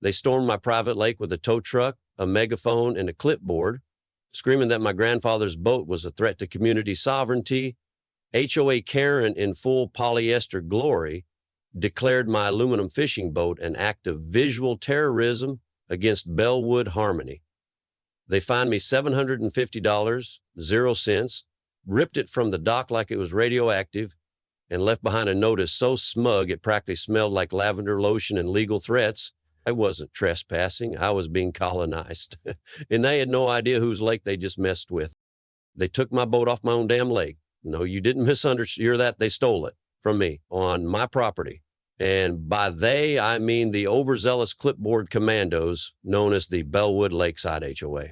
They stormed my private lake with a tow truck, a megaphone, and a clipboard, screaming that my grandfather's boat was a threat to community sovereignty. HOA Karen, in full polyester glory, declared my aluminum fishing boat an act of visual terrorism against Bellwood harmony. They fined me $750, 0 cents, ripped it from the dock like it was radioactive, and left behind a notice so smug it practically smelled like lavender lotion and legal threats. I wasn't trespassing. I was being colonized. And they had no idea whose lake they just messed with. They took my boat off my own damn lake. No, you didn't misunderstand that. They stole it from me on my property. And by they, I mean the overzealous clipboard commandos known as the Bellwood Lakeside HOA.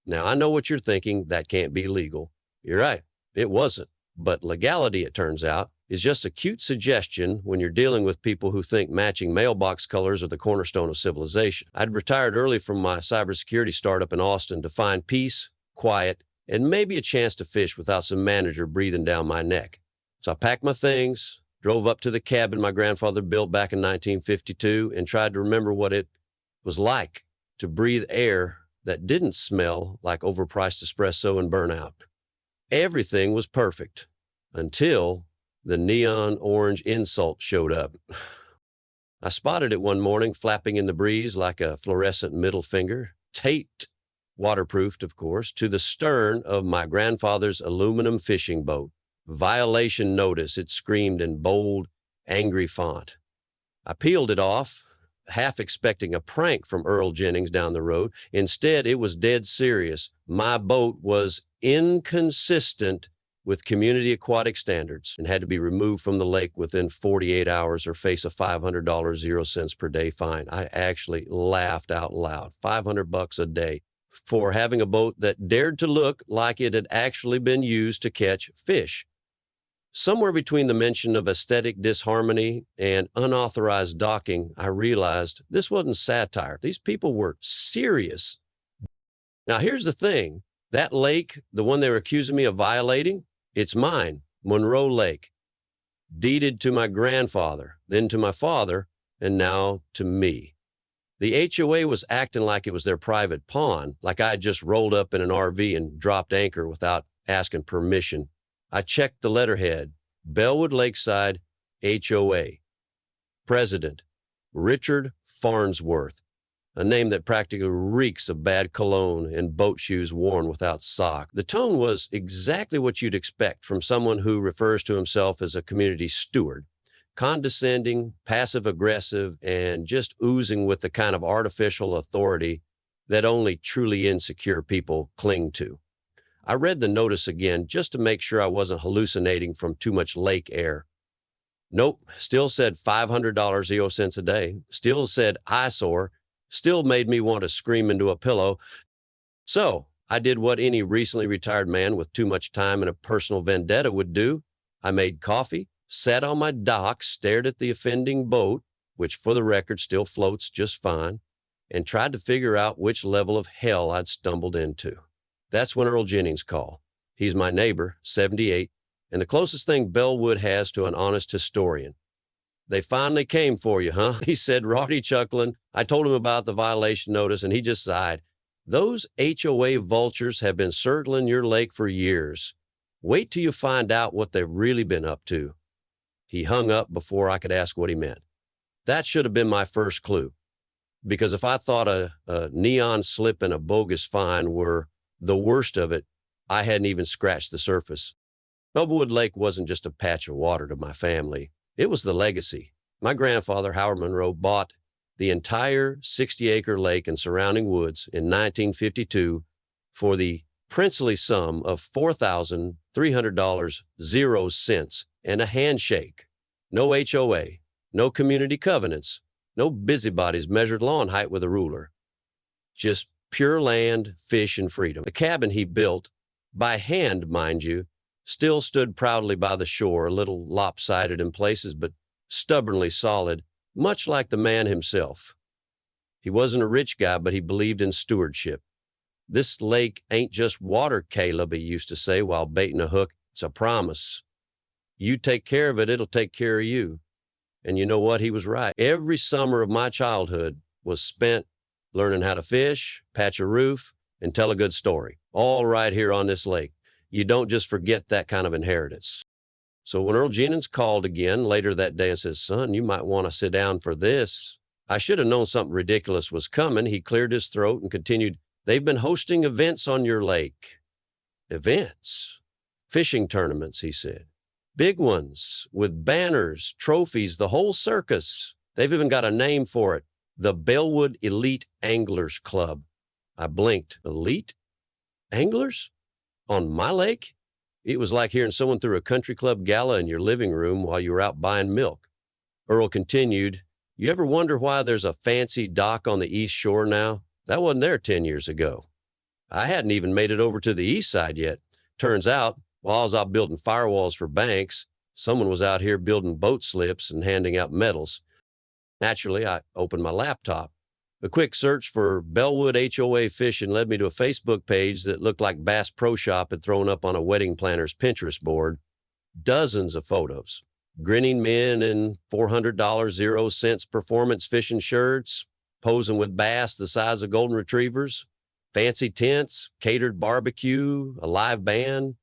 Now, I know what you're thinking. That can't be legal. You're right. It wasn't. But legality, it turns out, is just a cute suggestion when you're dealing with people who think matching mailbox colors are the cornerstone of civilization. I'd retired early from my cybersecurity startup in Austin to find peace, quiet, and maybe a chance to fish without some manager breathing down my neck. So I packed my things, drove up to the cabin my grandfather built back in 1952, and tried to remember what it was like to breathe air that didn't smell like overpriced espresso and burnout. Everything was perfect until the neon orange insult showed up. I spotted it one morning flapping in the breeze like a fluorescent middle finger, taped, waterproofed, of course, to the stern of my grandfather's aluminum fishing boat. Violation notice, it screamed in bold, angry font. I peeled it off, half expecting a prank from Earl Jennings down the road. Instead, it was dead serious. My boat was inconsistent with community aquatic standards and had to be removed from the lake within 48 hours or face a $500, 0 cents per day fine. I actually laughed out loud. $500 a day for having a boat that dared to look like it had actually been used to catch fish. Somewhere between the mention of aesthetic disharmony and unauthorized docking, I realized this wasn't satire. These people were serious. Now, here's the thing. That lake, the one they were accusing me of violating, it's mine, Monroe Lake, deeded to my grandfather, then to my father, and now to me. The HOA was acting like it was their private pond, like I had just rolled up in an RV and dropped anchor without asking permission. I checked the letterhead, Bellwood Lakeside HOA. President, Richard Farnsworth, a name that practically reeks of bad cologne and boat shoes worn without sock. The tone was exactly what you'd expect from someone who refers to himself as a community steward. Condescending, passive-aggressive, and just oozing with the kind of artificial authority that only truly insecure people cling to. I read the notice again just to make sure I wasn't hallucinating from too much lake air. Nope, still said $500, 0 cents a day, still said eyesore, still made me want to scream into a pillow. So I did what any recently retired man with too much time and a personal vendetta would do. I made coffee, sat on my dock, stared at the offending boat, which for the record still floats just fine, and tried to figure out which level of hell I'd stumbled into. That's when Earl Jennings called. He's my neighbor, 78, and the closest thing Bellwood has to an honest historian. They finally came for you, huh? He said, Roddy chuckling. I told him about the violation notice, and he just sighed. Those HOA vultures have been circling your lake for years. Wait till you find out what they've really been up to. He hung up before I could ask what he meant. That should have been my first clue, because if I thought a neon slip and a bogus fine were the worst of it, I hadn't even scratched the surface. Bellwood Lake wasn't just a patch of water to my family. It was the legacy. My grandfather, Howard Monroe, bought the entire 60-acre lake and surrounding woods in 1952 for the princely sum of $4,300, 0 cents, and a handshake. No HOA, no community covenants, no busybodies measured lawn height with a ruler. Just pure land, fish, and freedom. The cabin he built, by hand, mind you, still stood proudly by the shore, a little lopsided in places, but stubbornly solid, much like the man himself. He wasn't a rich guy, but he believed in stewardship. This lake ain't just water, Caleb, he used to say while baiting a hook. It's a promise. You take care of it, it'll take care of you. And you know what? He was right. Every summer of my childhood, was spent learning how to fish, patch a roof, and tell a good story, all right here on this lake. You don't just forget that kind of inheritance. So when Earl Jennings called again later that day and says, "Son, you might want to sit down for this," I should have known something ridiculous was coming. He cleared his throat and continued, "They've been hosting events on your lake." Events? Fishing tournaments, he said. Big ones with banners, trophies, the whole circus. They've even got a name for it, the Bellwood Elite Anglers Club. I blinked. Elite anglers? On my lake? It was like hearing someone threw a country club gala in your living room while you were out buying milk. Earl continued, "You ever wonder why there's a fancy dock on the East Shore now? That wasn't there 10 years ago." I hadn't even made it over to the east side yet. Turns out, while I was out building firewalls for banks, someone was out here building boat slips and handing out medals. Naturally, I opened my laptop. A quick search for Bellwood HOA fishing led me to a Facebook page that looked like Bass Pro Shop had thrown up on a wedding planner's Pinterest board. Dozens of photos. Grinning men in $400 0 cents performance fishing shirts, posing with bass the size of golden retrievers, fancy tents, catered barbecue, a live band.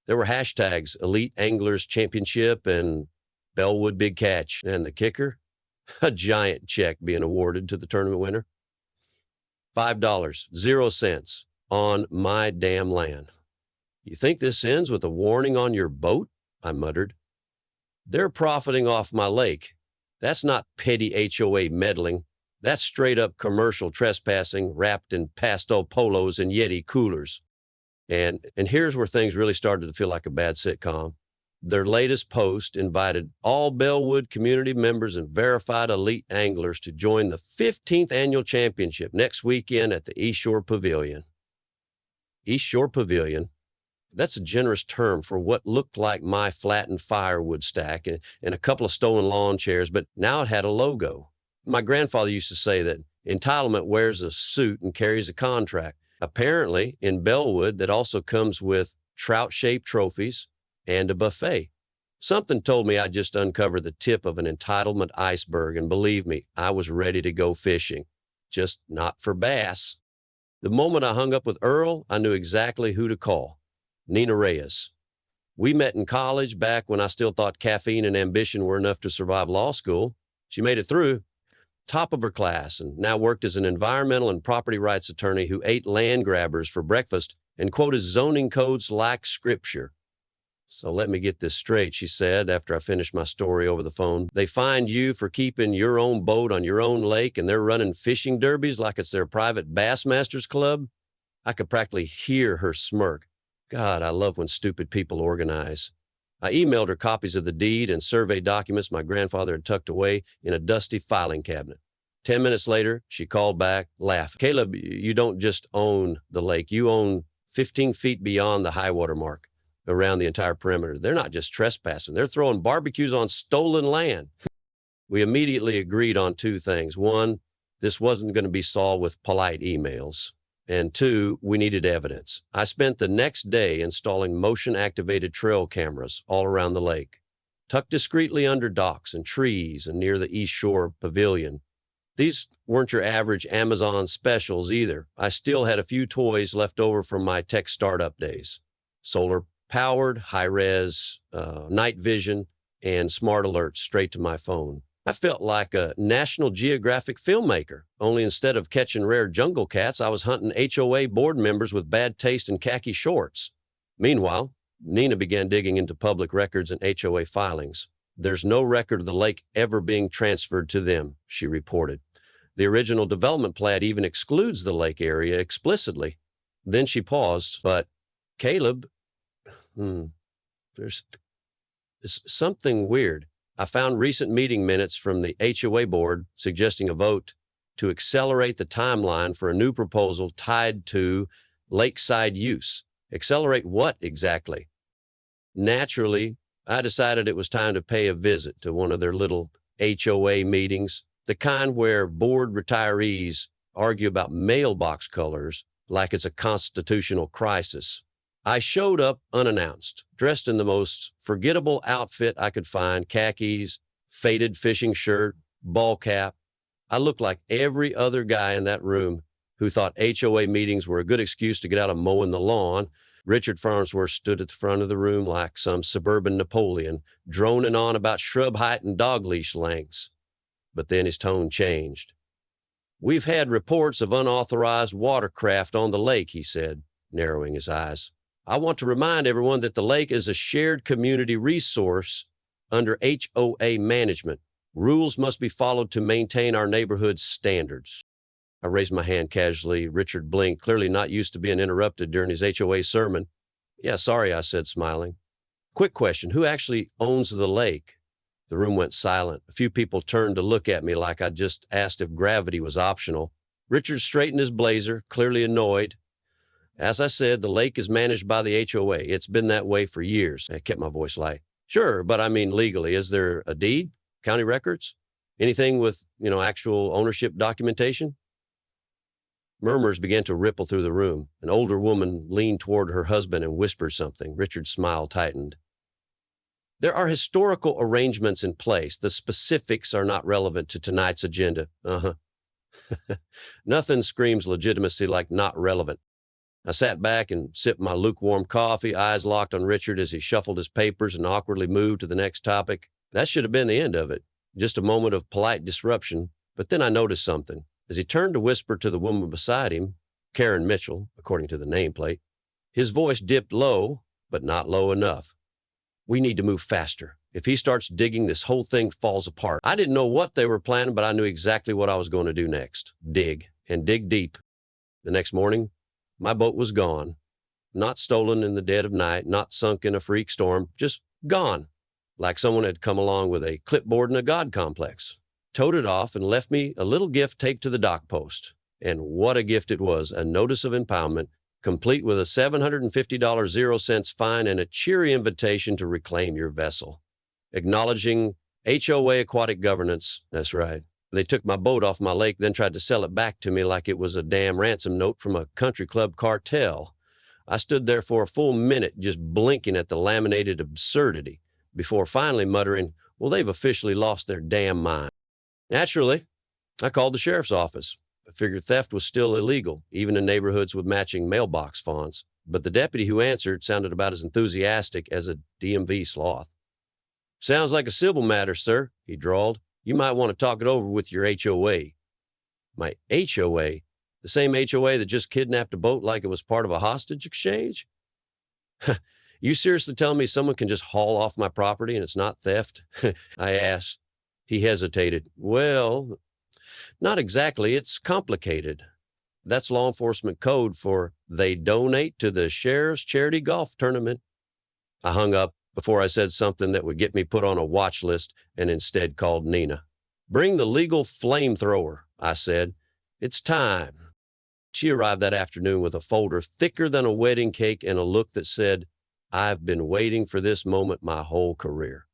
There were hashtags Elite Anglers Championship and Bellwood Big Catch. And the kicker? A giant check being awarded to the tournament winner. $5, 0 cents on my damn land. "You think this ends with a warning on your boat?" I muttered. "They're profiting off my lake. That's not petty HOA meddling. That's straight up commercial trespassing wrapped in pastel polos and Yeti coolers." And here's where things really started to feel like a bad sitcom. Their latest post invited all Bellwood community members and verified elite anglers to join the 15th annual championship next weekend at the East Shore Pavilion. East Shore Pavilion, that's a generous term for what looked like my flattened firewood stack and a couple of stolen lawn chairs, but now it had a logo. My grandfather used to say that entitlement wears a suit and carries a contract. Apparently, in Bellwood, that also comes with trout-shaped trophies and a buffet. Something told me I'd just uncovered the tip of an entitlement iceberg, and believe me, I was ready to go fishing. Just not for bass. The moment I hung up with Earl, I knew exactly who to call. Nina Reyes. We met in college back when I still thought caffeine and ambition were enough to survive law school. She made it through, top of her class, and now worked as an environmental and property rights attorney who ate land grabbers for breakfast and quoted zoning codes like scripture. "So let me get this straight," she said after I finished my story over the phone. "They fined you for keeping your own boat on your own lake, and they're running fishing derbies like it's their private Bassmasters Club?" I could practically hear her smirk. God, I love when stupid people organize. I emailed her copies of the deed and survey documents my grandfather had tucked away in a dusty filing cabinet. 10 minutes later, she called back, laughed. "Caleb, you don't just own the lake. You own 15 feet beyond the high water mark around the entire perimeter. They're not just trespassing. They're throwing barbecues on stolen land." We immediately agreed on two things. One, this wasn't going to be solved with polite emails. And two, we needed evidence. I spent the next day installing motion-activated trail cameras all around the lake, tucked discreetly under docks and trees and near the East Shore Pavilion. These weren't your average Amazon specials either. I still had a few toys left over from my tech startup days. Solar-powered, high-res, night vision, and smart alerts straight to my phone. I felt like a National Geographic filmmaker, only instead of catching rare jungle cats, I was hunting HOA board members with bad taste in khaki shorts. Meanwhile, Nina began digging into public records and HOA filings. "There's no record of the lake ever being transferred to them," she reported. "The original development plat even excludes the lake area explicitly." Then she paused, "But, Caleb, there's something weird. I found recent meeting minutes from the HOA board suggesting a vote to accelerate the timeline for a new proposal tied to lakeside use. Accelerate what exactly?" Naturally, I decided it was time to pay a visit to one of their little HOA meetings, the kind where board retirees argue about mailbox colors like it's a constitutional crisis. I showed up unannounced, dressed in the most forgettable outfit I could find, khakis, faded fishing shirt, ball cap. I looked like every other guy in that room who thought HOA meetings were a good excuse to get out of mowing the lawn. Richard Farnsworth stood at the front of the room like some suburban Napoleon, droning on about shrub height and dog leash lengths. But then his tone changed. "We've had reports of unauthorized watercraft on the lake," he said, narrowing his eyes. "I want to remind everyone that the lake is a shared community resource under HOA management. Rules must be followed to maintain our neighborhood's standards." I raised my hand casually. Richard blinked, clearly not used to being interrupted during his HOA sermon. "Yeah, sorry," I said, smiling. "Quick question, who actually owns the lake?" The room went silent. A few people turned to look at me like I'd just asked if gravity was optional. Richard straightened his blazer, clearly annoyed. "As I said, the lake is managed by the HOA. It's been that way for years." I kept my voice light. "Sure, but I mean legally. Is there a deed? County records? Anything with, actual ownership documentation?" Murmurs began to ripple through the room. An older woman leaned toward her husband and whispered something. Richard's smile tightened. "There are historical arrangements in place. The specifics are not relevant to tonight's agenda." Uh-huh. Nothing screams legitimacy like not relevant. I sat back and sipped my lukewarm coffee, eyes locked on Richard as he shuffled his papers and awkwardly moved to the next topic. That should have been the end of it. Just a moment of polite disruption. But then I noticed something. As he turned to whisper to the woman beside him, Karen Mitchell, according to the nameplate, his voice dipped low, but not low enough. "We need to move faster. If he starts digging, this whole thing falls apart." I didn't know what they were planning, but I knew exactly what I was going to do next. Dig, and dig deep. The next morning, my boat was gone. Not stolen in the dead of night, not sunk in a freak storm, just gone. Like someone had come along with a clipboard and a God complex, towed it off, and left me a little gift taped to the dock post. And what a gift it was, a notice of impoundment, complete with a $750 0 cents fine and a cheery invitation to reclaim your vessel. Acknowledging HOA aquatic governance. That's right. They took my boat off my lake, then tried to sell it back to me like it was a damn ransom note from a country club cartel. I stood there for a full minute just blinking at the laminated absurdity before finally muttering, "Well, they've officially lost their damn mind." Naturally, I called the sheriff's office. I figured theft was still illegal, even in neighborhoods with matching mailbox fonts. But the deputy who answered sounded about as enthusiastic as a DMV sloth. "Sounds like a civil matter, sir," he drawled. "You might want to talk it over with your HOA." My HOA? The same HOA that just kidnapped a boat like it was part of a hostage exchange? "You seriously telling me someone can just haul off my property and it's not theft?" I asked. He hesitated. "Well, not exactly. It's complicated. That's law enforcement code for they donate to the sheriff's charity golf tournament." I hung up before I said something that would get me put on a watch list and instead called Nina. "Bring the legal flamethrower," I said. "It's time." She arrived that afternoon with a folder thicker than a wedding cake and a look that said, "I've been waiting for this moment my whole career."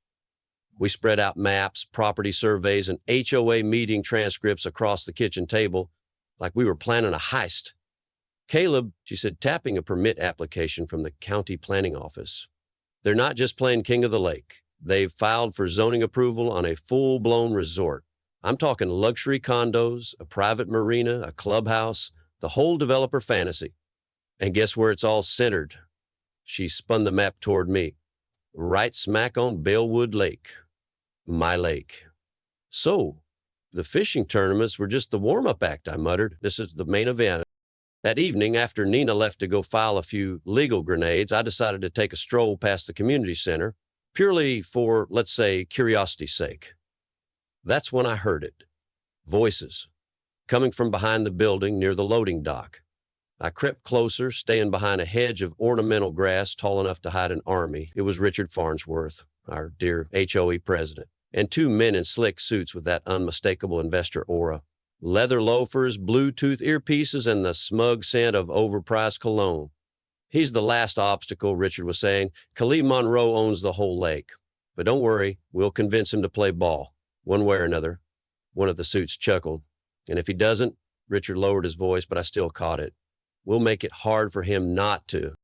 We spread out maps, property surveys, and HOA meeting transcripts across the kitchen table like we were planning a heist. "Caleb," she said, tapping a permit application from the county planning office. "They're not just playing king of the lake. They've filed for zoning approval on a full-blown resort. I'm talking luxury condos, a private marina, a clubhouse, the whole developer fantasy. And guess where it's all centered?" She spun the map toward me. "Right smack on Bellwood Lake. My lake." "So, the fishing tournaments were just the warm-up act," I muttered. "This is the main event." That evening, after Nina left to go file a few legal grenades, I decided to take a stroll past the community center, purely for, let's say, curiosity's sake. That's when I heard it. Voices, coming from behind the building near the loading dock. I crept closer, staying behind a hedge of ornamental grass tall enough to hide an army. It was Richard Farnsworth, our dear HOA president, and two men in slick suits with that unmistakable investor aura. Leather loafers, Bluetooth earpieces, and the smug scent of overpriced cologne. "He's the last obstacle," Richard was saying. "Khalid Monroe owns the whole lake. But don't worry, we'll convince him to play ball, one way or another." One of the suits chuckled. "And if he doesn't," Richard lowered his voice, but I still caught it, "we'll make it hard for him not to."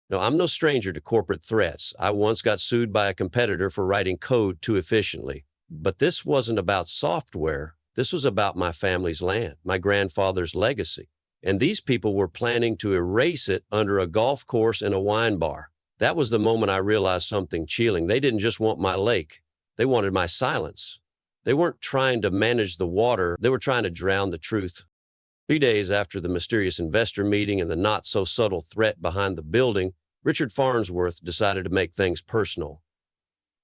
Now, I'm no stranger to corporate threats. I once got sued by a competitor for writing code too efficiently. But this wasn't about software. This was about my family's land, my grandfather's legacy. And these people were planning to erase it under a golf course and a wine bar. That was the moment I realized something chilling. They didn't just want my lake. They wanted my silence. They weren't trying to manage the water. They were trying to drown the truth. 3 days after the mysterious investor meeting and the not-so-subtle threat behind the building, Richard Farnsworth decided to make things personal.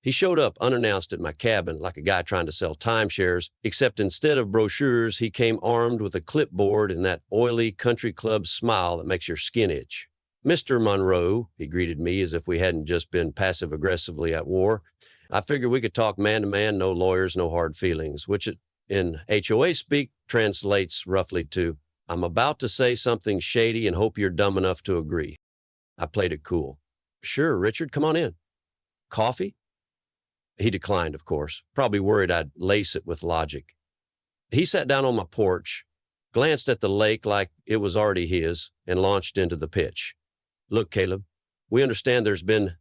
He showed up unannounced at my cabin like a guy trying to sell timeshares, except instead of brochures, he came armed with a clipboard and that oily country club smile that makes your skin itch. "Mr. Monroe," he greeted me as if we hadn't just been passive-aggressively at war. I figured we could talk man-to-man, no lawyers, no hard feelings, which in HOA speak translates roughly to, "I'm about to say something shady and hope you're dumb enough to agree." I played it cool. "Sure, Richard, come on in. Coffee?" He declined, of course, probably worried I'd lace it with logic. He sat down on my porch, glanced at the lake like it was already his, and launched into the pitch. "Look, Caleb, we understand there's been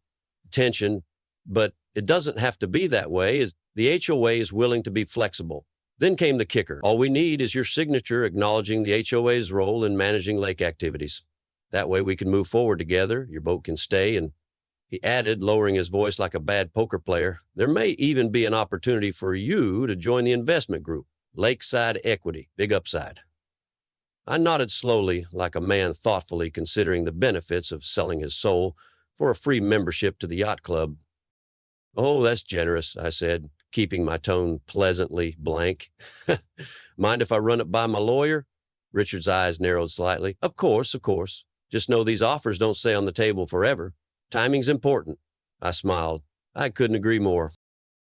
tension, but it doesn't have to be that way. The HOA is willing to be flexible." Then came the kicker. "All we need is your signature acknowledging the HOA's role in managing lake activities. That way we can move forward together, your boat can stay, and," he added, lowering his voice like a bad poker player, "there may even be an opportunity for you to join the investment group. Lakeside Equity, big upside." I nodded slowly, like a man thoughtfully considering the benefits of selling his soul for a free membership to the yacht club. "Oh, that's generous," I said, keeping my tone pleasantly blank. "Mind if I run it by my lawyer?" Richard's eyes narrowed slightly. Of course. Just know these offers don't stay on the table forever. Timing's important." I smiled. I couldn't agree more.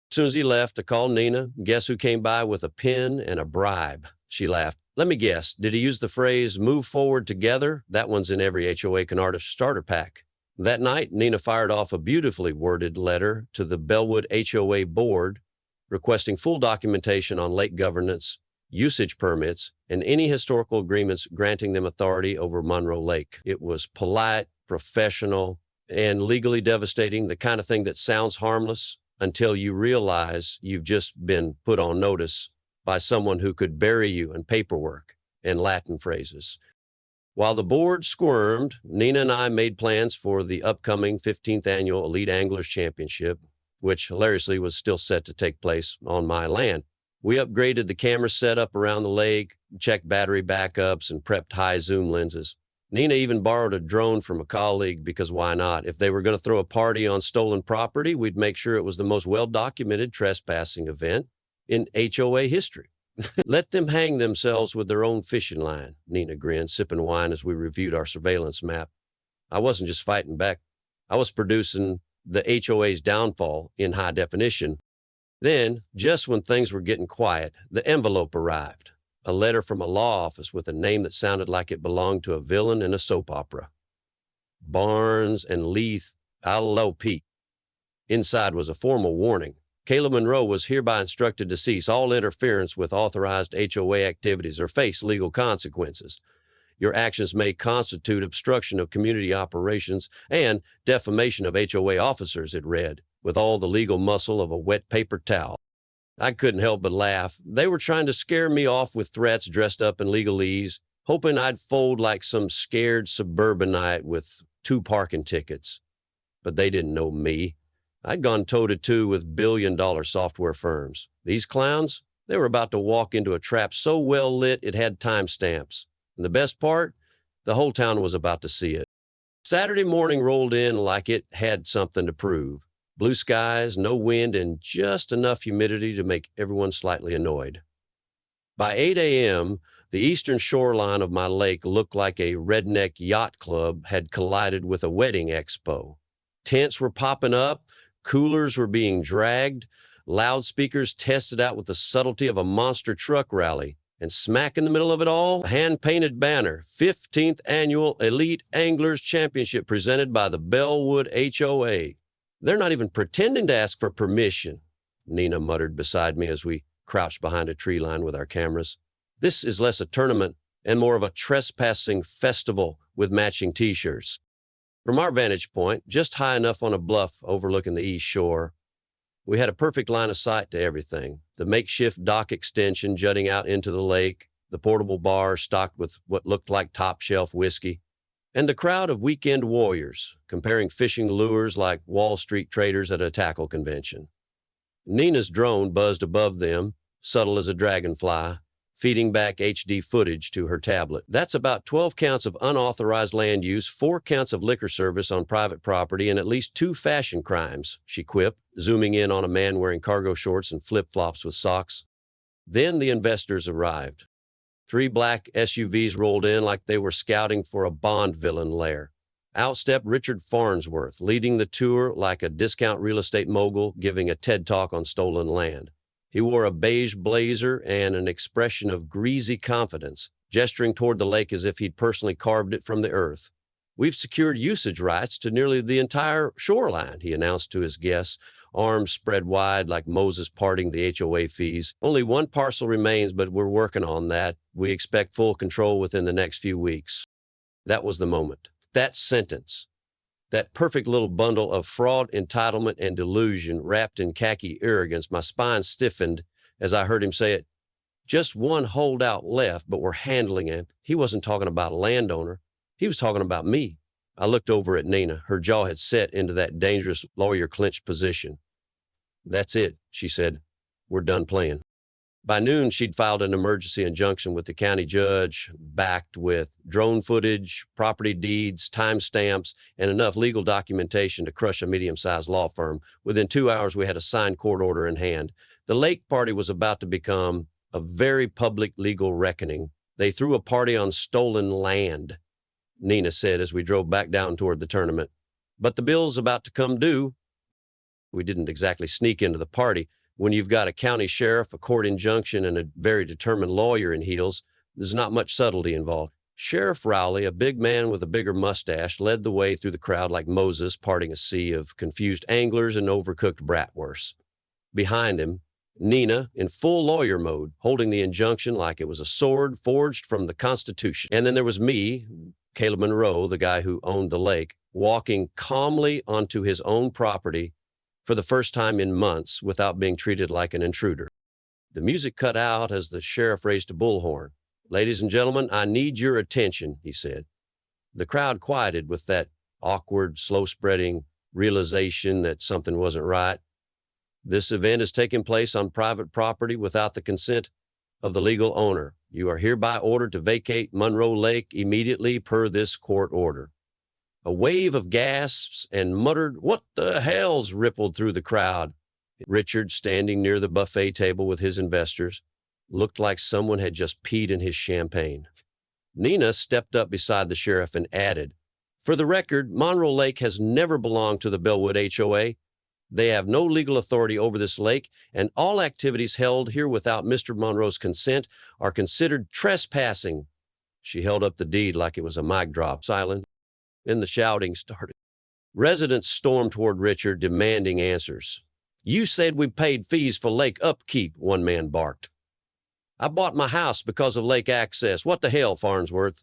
As soon as he left, I called Nina. Guess who came by with a pen and a bribe? She laughed. "Let me guess. Did he use the phrase, 'move forward together'? That one's in every HOA Canarda starter pack." That night, Nina fired off a beautifully worded letter to the Bellwood HOA board requesting full documentation on lake governance, usage permits, and any historical agreements granting them authority over Monroe Lake. It was polite, professional, and legally devastating, the kind of thing that sounds harmless until you realize you've just been put on notice by someone who could bury you in paperwork and Latin phrases. While the board squirmed, Nina and I made plans for the upcoming 15th Annual Elite Anglers Championship, which hilariously was still set to take place on my land. We upgraded the camera setup around the lake, checked battery backups, and prepped high zoom lenses. Nina even borrowed a drone from a colleague because why not? If they were going to throw a party on stolen property, we'd make sure it was the most well-documented trespassing event in HOA history. "Let them hang themselves with their own fishing line," Nina grinned, sipping wine as we reviewed our surveillance map. I wasn't just fighting back. I was producing the HOA's downfall in high definition. Then, just when things were getting quiet, the envelope arrived. A letter from a law office with a name that sounded like it belonged to a villain in a soap opera. Barnes and Leith, LLP. Inside was a formal warning. Caleb Monroe was hereby instructed to cease all interference with authorized HOA activities or face legal consequences. Your actions may constitute obstruction of community operations and defamation of HOA officers, it read, with all the legal muscle of a wet paper towel. I couldn't help but laugh. They were trying to scare me off with threats dressed up in legalese, hoping I'd fold like some scared suburbanite with 2 parking tickets. But they didn't know me. I'd gone toe-to-toe with billion-dollar software firms. These clowns, they were about to walk into a trap so well lit it had timestamps. And the best part, the whole town was about to see it. Saturday morning rolled in like it had something to prove. Blue skies, no wind, and just enough humidity to make everyone slightly annoyed. By 8 a.m., the eastern shoreline of my lake looked like a redneck yacht club had collided with a wedding expo. Tents were popping up, coolers were being dragged, loudspeakers tested out with the subtlety of a monster truck rally. And smack in the middle of it all, a hand-painted banner, 15th Annual Elite Anglers Championship presented by the Bellwood HOA. "They're not even pretending to ask for permission," Nina muttered beside me as we crouched behind a tree line with our cameras. "This is less a tournament and more of a trespassing festival with matching T-shirts." From our vantage point, just high enough on a bluff overlooking the east shore, We had a perfect line of sight to everything. The makeshift dock extension jutting out into the lake, the portable bar stocked with what looked like top-shelf whiskey, and the crowd of weekend warriors comparing fishing lures like Wall Street traders at a tackle convention. Nina's drone buzzed above them, subtle as a dragonfly, feeding back HD footage to her tablet. That's about 12 counts of unauthorized land use, 4 counts of liquor service on private property, and at least 2 fashion crimes, she quipped, zooming in on a man wearing cargo shorts and flip-flops with socks. Then the investors arrived. 3 black SUVs rolled in like they were scouting for a Bond villain lair. Out stepped Richard Farnsworth, leading the tour like a discount real estate mogul giving a TED Talk on stolen land. He wore a beige blazer and an expression of greasy confidence, gesturing toward the lake as if he'd personally carved it from the earth. "We've secured usage rights to nearly the entire shoreline," he announced to his guests, arms spread wide like Moses parting the HOA fees. "Only 1 parcel remains, but we're working on that. We expect full control within the next few weeks." That was the moment. That sentence, that perfect little bundle of fraud, entitlement, and delusion wrapped in khaki arrogance, my spine stiffened as I heard him say it. Just 1 holdout left, but we're handling him. He wasn't talking about a landowner. He was talking about me. I looked over at Nina. Her jaw had set into that dangerous lawyer-clenched position. "That's it," she said. "We're done playing." By noon, she'd filed an emergency injunction with the county judge, backed with drone footage, property deeds, timestamps, and enough legal documentation to crush a medium-sized law firm. Within 2 hours, we had a signed court order in hand. The lake party was about to become a very public legal reckoning. "They threw a party on stolen land," Nina said as we drove back down toward the tournament. "But the bill's about to come due." We didn't exactly sneak into the party. When you've got a county sheriff, a court injunction, and a very determined lawyer in heels, there's not much subtlety involved. Sheriff Rowley, a big man with a bigger mustache, led the way through the crowd like Moses parting a sea of confused anglers and overcooked bratwursts. Behind him, Nina, in full lawyer mode, holding the injunction like it was a sword forged from the Constitution. And then there was me, Caleb Monroe, the guy who owned the lake, walking calmly onto his own property for the first time in months without being treated like an intruder. The music cut out as the sheriff raised a bullhorn. "Ladies and gentlemen, I need your attention," he said. The crowd quieted with that awkward, slow-spreading realization that something wasn't right. "This event is taking place on private property without the consent of the legal owner. You are hereby ordered to vacate Monroe Lake immediately per this court order." A wave of gasps and muttered "What the hells" rippled through the crowd. Richard, standing near the buffet table with his investors, looked like someone had just peed in his champagne. Nina stepped up beside the sheriff and added, "For the record, Monroe Lake has never belonged to the Bellwood HOA. They have no legal authority over this lake, and all activities held here without Mr. Monroe's consent are considered trespassing." She held up the deed like it was a mic drop. Silent. Then the shouting started. Residents stormed toward Richard, demanding answers. "You said we paid fees for lake upkeep," one man barked. "I bought my house because of lake access. What the hell, Farnsworth?"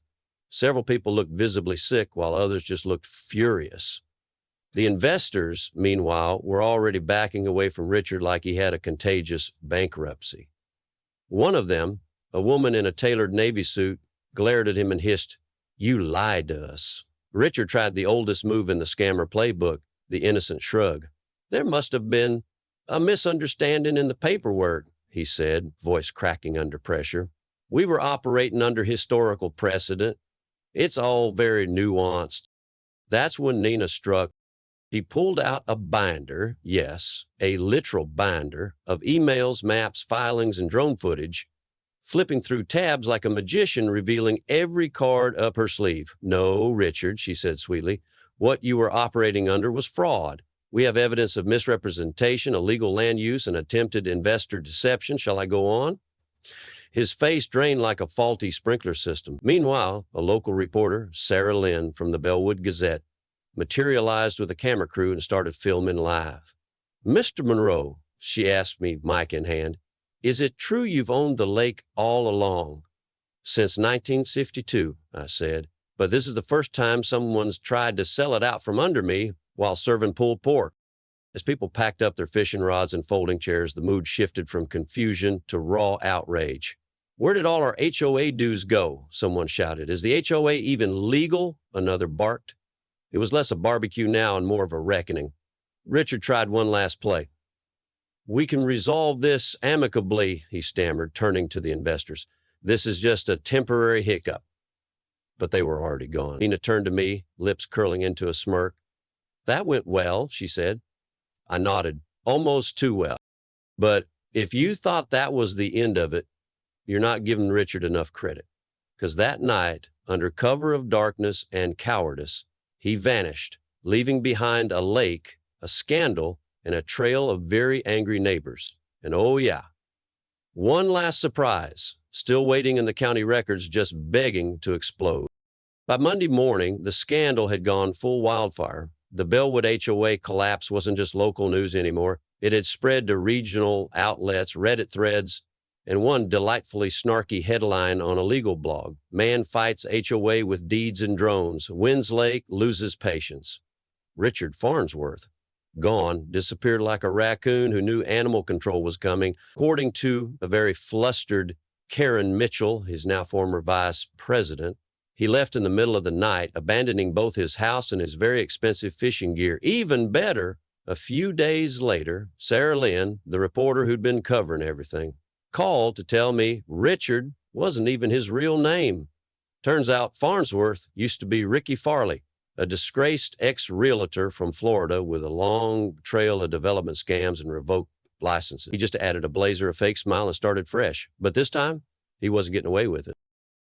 Several people looked visibly sick, while others just looked furious. The investors, meanwhile, were already backing away from Richard like he had a contagious bankruptcy. One of them, a woman in a tailored Navy suit, glared at him and hissed, "You lied to us." Richard tried the oldest move in the scammer playbook, the innocent shrug. "There must have been a misunderstanding in the paperwork," he said, voice cracking under pressure. "We were operating under historical precedent. It's all very nuanced." That's when Nina struck. He pulled out a binder, yes, a literal binder, of emails, maps, filings, and drone footage, flipping through tabs like a magician, revealing every card up her sleeve. "No, Richard," she said sweetly, "what you were operating under was fraud. We have evidence of misrepresentation, illegal land use, and attempted investor deception. Shall I go on?" His face drained like a faulty sprinkler system. Meanwhile, a local reporter, Sarah Lynn from the Bellwood Gazette, materialized with a camera crew and started filming live. "Mr. Monroe," she asked me, mic in hand, "is it true you've owned the lake all along?" "Since 1952, I said, "but this is the first time someone's tried to sell it out from under me while serving pulled pork." As people packed up their fishing rods and folding chairs, the mood shifted from confusion to raw outrage. "Where did all our HOA dues go?" someone shouted. "Is the HOA even legal?" another barked. It was less a barbecue now and more of a reckoning. Richard tried one last play. "We can resolve this amicably," he stammered, turning to the investors. "This is just a temporary hiccup." But they were already gone. Nina turned to me, lips curling into a smirk. "That went well," she said. I nodded, almost too well. "But if you thought that was the end of it, you're not giving Richard enough credit. Because that night, under cover of darkness and cowardice, he vanished, leaving behind a lake, a scandal, and a trail of very angry neighbors. And oh yeah, one last surprise, still waiting in the county records, just begging to explode." By Monday morning, the scandal had gone full wildfire. The Bellwood HOA collapse wasn't just local news anymore. It had spread to regional outlets, Reddit threads, and one delightfully snarky headline on a legal blog: "Man fights HOA with deeds and drones. Wins lake, loses patience." Richard Farnsworth, gone, disappeared like a raccoon who knew animal control was coming. According to a very flustered Karen Mitchell, his now former vice president, he left in the middle of the night, abandoning both his house and his very expensive fishing gear. Even better, a few days later, Sarah Lynn, the reporter who'd been covering everything, called to tell me Richard wasn't even his real name. Turns out Farnsworth used to be Ricky Farley, a disgraced ex-realtor from Florida with a long trail of development scams and revoked licenses. He just added a blazer, a fake smile, and started fresh. But this time, he wasn't getting away with it.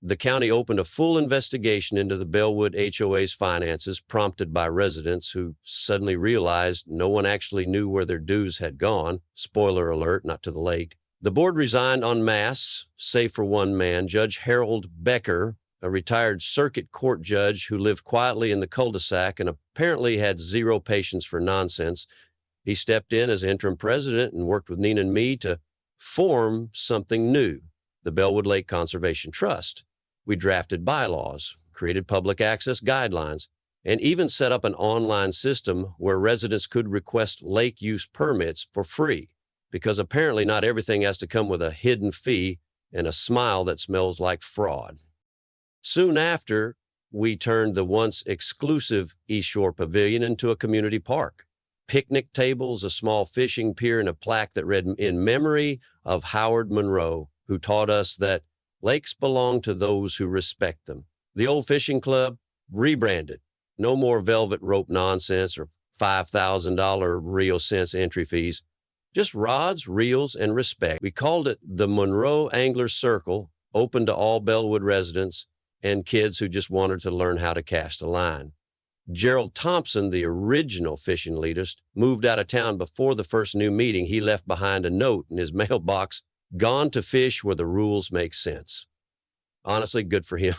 The county opened a full investigation into the Bellwood HOA's finances, prompted by residents who suddenly realized no one actually knew where their dues had gone. Spoiler alert, not to the lake. The board resigned en masse, save for one man, Judge Harold Becker, a retired circuit court judge who lived quietly in the cul-de-sac and apparently had zero patience for nonsense. He stepped in as interim president and worked with Nina and me to form something new, the Bellwood Lake Conservation Trust. We drafted bylaws, created public access guidelines, and even set up an online system where residents could request lake use permits for free, because apparently not everything has to come with a hidden fee and a smile that smells like fraud. Soon after, we turned the once exclusive East Shore Pavilion into a community park. Picnic tables, a small fishing pier, and a plaque that read, "In memory of Howard Monroe, who taught us that lakes belong to those who respect them." The old fishing club rebranded. No more velvet rope nonsense or $5,000 Rio cents entry fees. Just rods, reels, and respect. We called it the Monroe Angler Circle, open to all Bellwood residents and kids who just wanted to learn how to cast a line. Gerald Thompson, the original fishing leadist, moved out of town before the first new meeting. He left behind a note in his mailbox: "Gone to fish where the rules make sense." Honestly, good for him.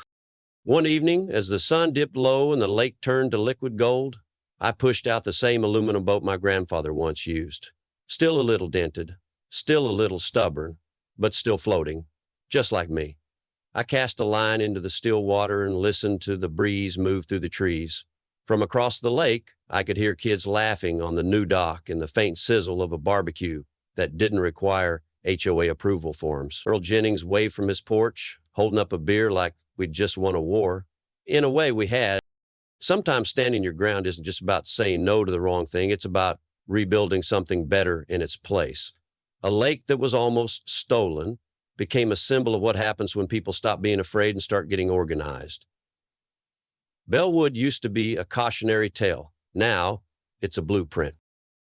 One evening, as the sun dipped low and the lake turned to liquid gold, I pushed out the same aluminum boat my grandfather once used. Still a little dented, still a little stubborn, but still floating, just like me. I cast a line into the still water and listened to the breeze move through the trees. From across the lake, I could hear kids laughing on the new dock and the faint sizzle of a barbecue that didn't require HOA approval forms. Earl Jennings waved from his porch, holding up a beer like we'd just won a war. In a way, we had. Sometimes standing your ground isn't just about saying no to the wrong thing. It's about rebuilding something better in its place. A lake that was almost stolen became a symbol of what happens when people stop being afraid and start getting organized. Bellwood used to be a cautionary tale. Now it's a blueprint.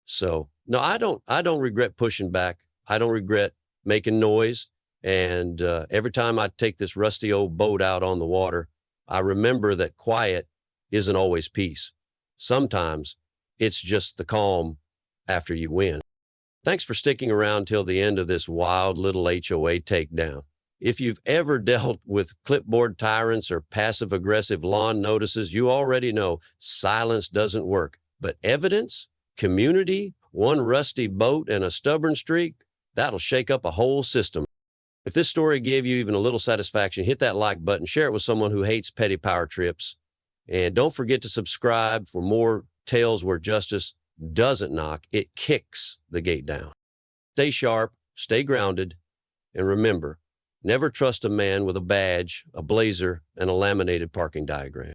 So, no, I don't regret pushing back. I don't regret making noise. And every time I take this rusty old boat out on the water, I remember that quiet isn't always peace. Sometimes it's just the calm after you win. Thanks for sticking around till the end of this wild little HOA takedown. If you've ever dealt with clipboard tyrants or passive-aggressive lawn notices, you already know silence doesn't work. But evidence, community, one rusty boat, and a stubborn streak, that'll shake up a whole system. If this story gave you even a little satisfaction, hit that like button, share it with someone who hates petty power trips, and don't forget to subscribe for more tales where justice doesn't knock, it kicks the gate down. Stay sharp, stay grounded, and remember, never trust a man with a badge, a blazer, and a laminated parking diagram.